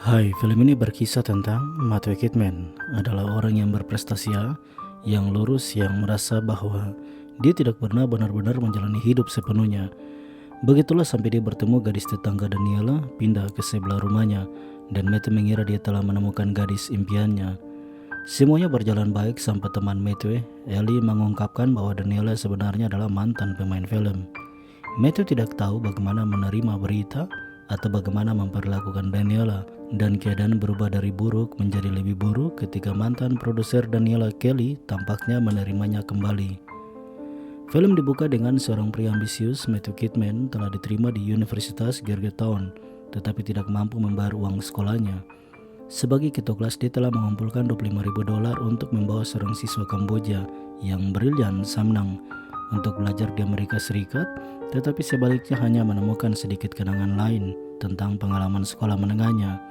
Hai, film ini berkisah tentang Matthew Kidman adalah orang yang berprestasi, yang lurus, yang merasa bahwa dia tidak pernah benar-benar menjalani hidup sepenuhnya. Begitulah sampai dia bertemu gadis tetangga Daniela pindah ke sebelah rumahnya, dan Matthew mengira dia telah menemukan gadis impiannya. Semuanya berjalan baik sampai teman Matthew, Ellie, mengungkapkan bahwa Daniela sebenarnya adalah mantan pemain film. Matthew tidak tahu bagaimana menerima berita atau bagaimana memperlakukan Daniela, dan keadaan berubah dari buruk menjadi lebih buruk ketika mantan produser Daniela, Kelly, tampaknya menerimanya kembali. Film dibuka dengan seorang pria ambisius, Matthew Kidman, telah diterima di Universitas Georgetown, tetapi tidak mampu membayar uang sekolahnya. Sebagai ketua kelas, dia telah mengumpulkan $25.000 untuk membawa seorang siswa Kamboja yang brilian, Samnang, untuk belajar di Amerika Serikat, tetapi sebaliknya hanya menemukan sedikit kenangan lain tentang pengalaman sekolah menengahnya.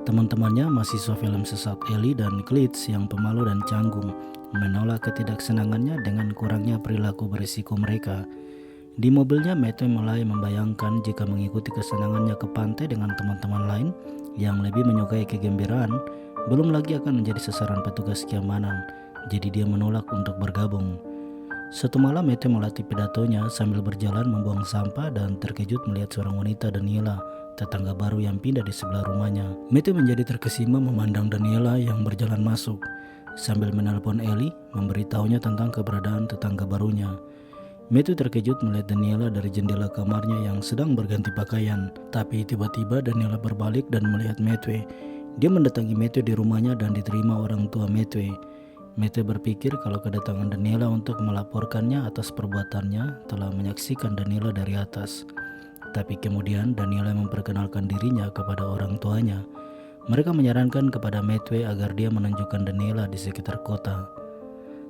Teman-temannya, mahasiswa film sesat Ellie dan Klitz yang pemalu dan canggung, menolak ketidaksenangannya dengan kurangnya perilaku berisiko mereka. Di mobilnya, Matthew mulai membayangkan jika mengikuti kesenangannya ke pantai dengan teman-teman lain yang lebih menyukai kegembiraan, belum lagi akan menjadi sasaran petugas keamanan, jadi dia menolak untuk bergabung. Suatu malam, Matthew melatih pidatonya sambil berjalan membuang sampah dan terkejut melihat seorang wanita, Daniela, tetangga baru yang pindah di sebelah rumahnya. Matthew menjadi terkesima memandang Daniela yang berjalan masuk, sambil menelpon Ellie memberitahunya tentang keberadaan tetangga barunya. Matthew terkejut melihat Daniela dari jendela kamarnya yang sedang berganti pakaian, tapi tiba-tiba Daniela berbalik dan melihat Matthew. Dia mendatangi Matthew di rumahnya dan diterima orang tua Matthew. Matthew berpikir kalau kedatangan Daniela untuk melaporkannya atas perbuatannya telah menyaksikan Daniela dari atas. Tapi kemudian Daniela memperkenalkan dirinya kepada orang tuanya. Mereka menyarankan kepada Matthew agar dia menunjukkan Daniela di sekitar kota.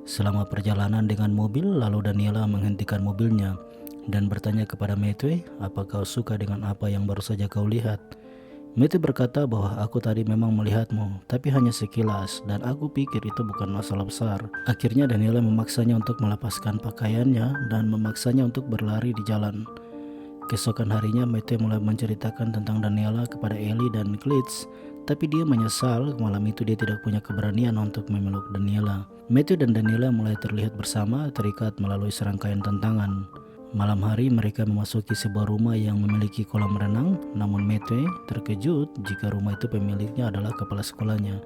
Selama perjalanan dengan mobil, lalu Daniela menghentikan mobilnya dan bertanya kepada Matthew, "Apa kau suka dengan apa yang baru saja kau lihat?" Matthew berkata bahwa aku tadi memang melihatmu, tapi hanya sekilas, dan aku pikir itu bukan masalah besar. Akhirnya Daniela memaksanya untuk melepaskan pakaiannya dan memaksanya untuk berlari di jalan. Keesokan harinya, Matthew mulai menceritakan tentang Daniela kepada Ellie dan Klitz, tapi dia menyesal malam itu dia tidak punya keberanian untuk memeluk Daniela. Matthew dan Daniela mulai terlihat bersama, terikat melalui serangkaian tantangan. Malam hari mereka memasuki sebuah rumah yang memiliki kolam renang, namun Matthew terkejut jika rumah itu pemiliknya adalah kepala sekolahnya,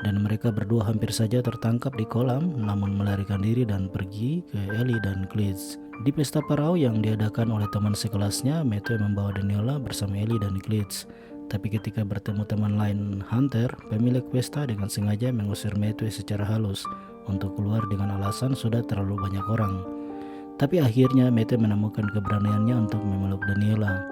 dan mereka berdua hampir saja tertangkap di kolam, namun melarikan diri dan pergi ke Ellie dan Klitz. Di pesta parau yang diadakan oleh teman sekelasnya, Matthew membawa Daniela bersama Ellie dan Klitz. Tapi ketika bertemu teman lain, Hunter, pemilik pesta, dengan sengaja mengusir Matthew secara halus untuk keluar dengan alasan sudah terlalu banyak orang. Tapi akhirnya Matthew menemukan keberaniannya untuk memeluk Daniela.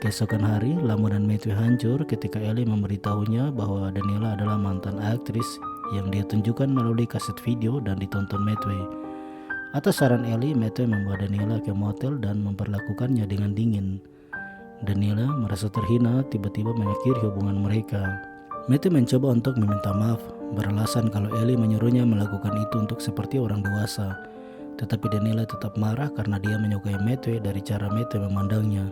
Keesokan hari, lamunan Matthew hancur ketika Ellie memberitahunya bahwa Daniela adalah mantan aktris yang dia tunjukkan melalui kaset video dan ditonton Matthew. Atas saran Ellie, Matthew membawa Daniela ke motel dan memperlakukannya dengan dingin. Daniela merasa terhina tiba-tiba mengakhiri hubungan mereka. Matthew mencoba untuk meminta maaf, beralasan kalau Ellie menyuruhnya melakukan itu untuk seperti orang dewasa. Tetapi Daniela tetap marah karena dia menyukai Matthew dari cara Matthew memandangnya.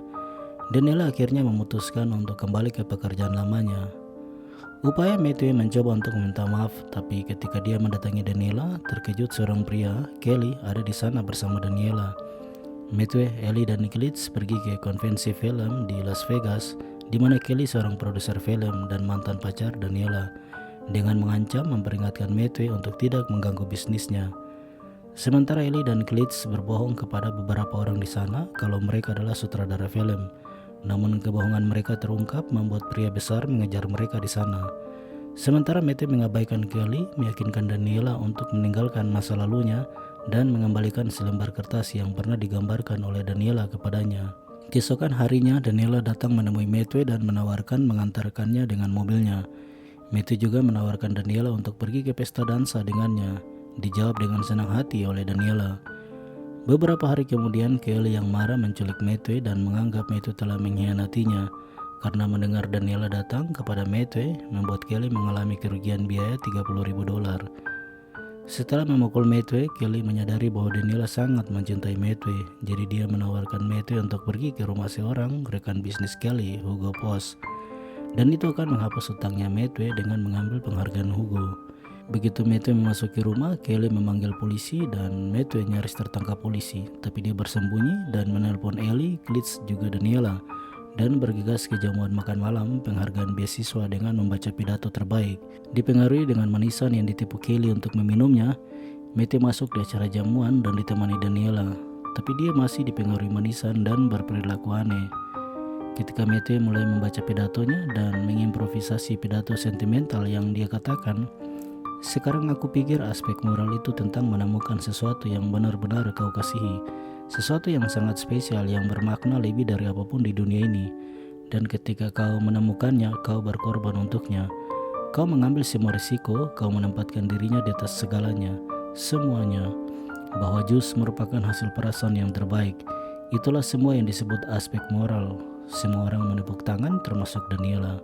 Daniela akhirnya memutuskan untuk kembali ke pekerjaan lamanya. Upaya Matthew mencoba untuk meminta maaf, tapi ketika dia mendatangi Daniela, terkejut seorang pria, Kelly, ada di sana bersama Daniela. Matthew, Ellie, dan Klitz pergi ke konvensi film di Las Vegas, di mana Kelly seorang produser film dan mantan pacar Daniela, dengan mengancam memperingatkan Matthew untuk tidak mengganggu bisnisnya. Sementara Ellie dan Klitz berbohong kepada beberapa orang di sana kalau mereka adalah sutradara film. Namun kebohongan mereka terungkap membuat pria besar mengejar mereka di sana. Sementara Matthew mengabaikan Kelly, meyakinkan Daniela untuk meninggalkan masa lalunya dan mengembalikan selembar kertas yang pernah digambarkan oleh Daniela kepadanya. Keesokan harinya, Daniela datang menemui Matthew dan menawarkan mengantarkannya dengan mobilnya. Matthew juga menawarkan Daniela untuk pergi ke pesta dansa dengannya. Dijawab dengan senang hati oleh Daniela. Beberapa hari kemudian, Kelly yang marah menculik Matthew dan menganggap Matthew telah mengkhianatinya. Karena mendengar Daniela datang kepada Matthew, membuat Kelly mengalami kerugian biaya $30.000. Setelah memukul Matthew, Kelly menyadari bahwa Daniela sangat mencintai Matthew, jadi dia menawarkan Matthew untuk pergi ke rumah seorang rekan bisnis Kelly, Hugo Post. dan itu akan menghapus hutangnya Matthew dengan mengambil penghargaan Hugo. Begitu Matthew memasuki rumah, Kelly memanggil polisi dan Matthew nyaris tertangkap polisi, tapi dia bersembunyi dan menelpon Ellie, Klitsch juga Daniela, dan bergegas ke jamuan makan malam penghargaan beasiswa dengan membaca pidato terbaik. Dipengaruhi dengan manisan yang ditipu Kelly untuk meminumnya, Matthew masuk di acara jamuan dan ditemani Daniela, tapi dia masih dipengaruhi manisan dan berperilaku aneh. Ketika Matthew mulai membaca pidatonya dan mengimprovisasi pidato sentimental yang dia katakan, "Sekarang aku pikir aspek moral itu tentang menemukan sesuatu yang benar-benar kau kasihi, sesuatu yang sangat spesial yang bermakna lebih dari apapun di dunia ini. Dan ketika kau menemukannya, kau berkorban untuknya. Kau mengambil semua risiko, kau menempatkan dirinya di atas segalanya, semuanya. Bahwa jus merupakan hasil perasaan yang terbaik. Itulah semua yang disebut aspek moral." Semua orang menepuk tangan termasuk Daniela.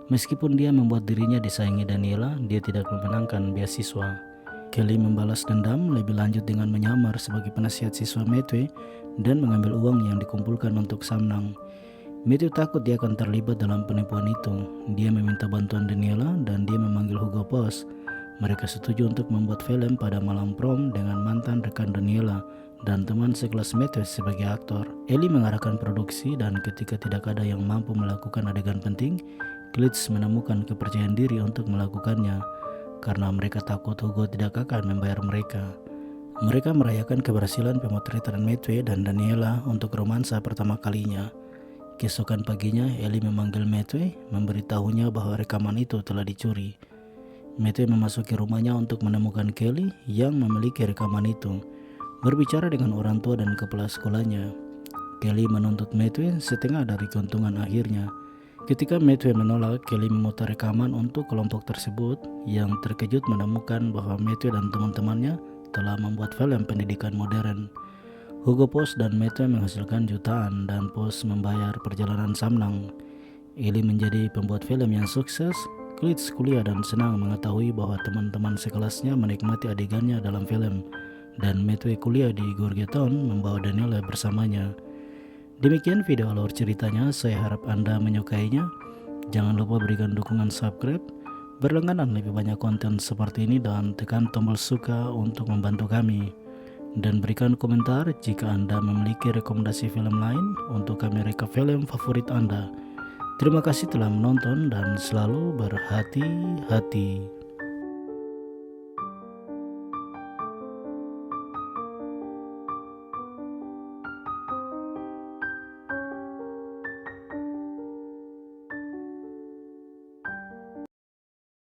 Meskipun dia membuat dirinya disayangi Daniela, dia tidak memenangkan beasiswa. Kelly membalas dendam lebih lanjut dengan menyamar sebagai penasihat siswa Matthew dan mengambil uang yang dikumpulkan untuk Samnang. Matthew takut dia akan terlibat dalam penipuan itu. Dia meminta bantuan Daniela dan dia memanggil Hugo Boss. Mereka setuju untuk membuat film pada malam prom dengan mantan rekan Daniela dan teman sekelas Matthew sebagai aktor. Ellie mengarahkan produksi dan ketika tidak ada yang mampu melakukan adegan penting, Klitsch menemukan kepercayaan diri untuk melakukannya karena mereka takut Hugo tidak akan membayar mereka. Mereka merayakan keberhasilan pemotretan Matthew dan Daniela untuk romansa pertama kalinya. Keesokan paginya, Ellie memanggil Matthew, memberitahunya bahwa rekaman itu telah dicuri. Matthew memasuki rumahnya untuk menemukan Kelly yang memiliki rekaman itu, berbicara dengan orang tua dan kepala sekolahnya. Kelly menuntut Matthew setengah dari keuntungan akhirnya. Ketika Matthew menolak, Kelly memutar rekaman untuk kelompok tersebut yang terkejut menemukan bahwa Matthew dan teman-temannya telah membuat film pendidikan modern. Hugo Boss dan Matthew menghasilkan jutaan dan Boss membayar perjalanan Samnang. Ellie menjadi pembuat film yang sukses. Klitsch kuliah dan senang mengetahui bahwa teman-teman sekelasnya menikmati adegannya dalam film, dan Matthew kuliah di Georgetown membawa Daniela bersamanya. Demikian video alur ceritanya, saya harap Anda menyukainya. Jangan lupa berikan dukungan subscribe, berlangganan lebih banyak konten seperti ini dan tekan tombol suka untuk membantu kami. Dan berikan komentar jika Anda memiliki rekomendasi film lain untuk kami rekap film favorit Anda. Terima kasih telah menonton dan selalu berhati-hati.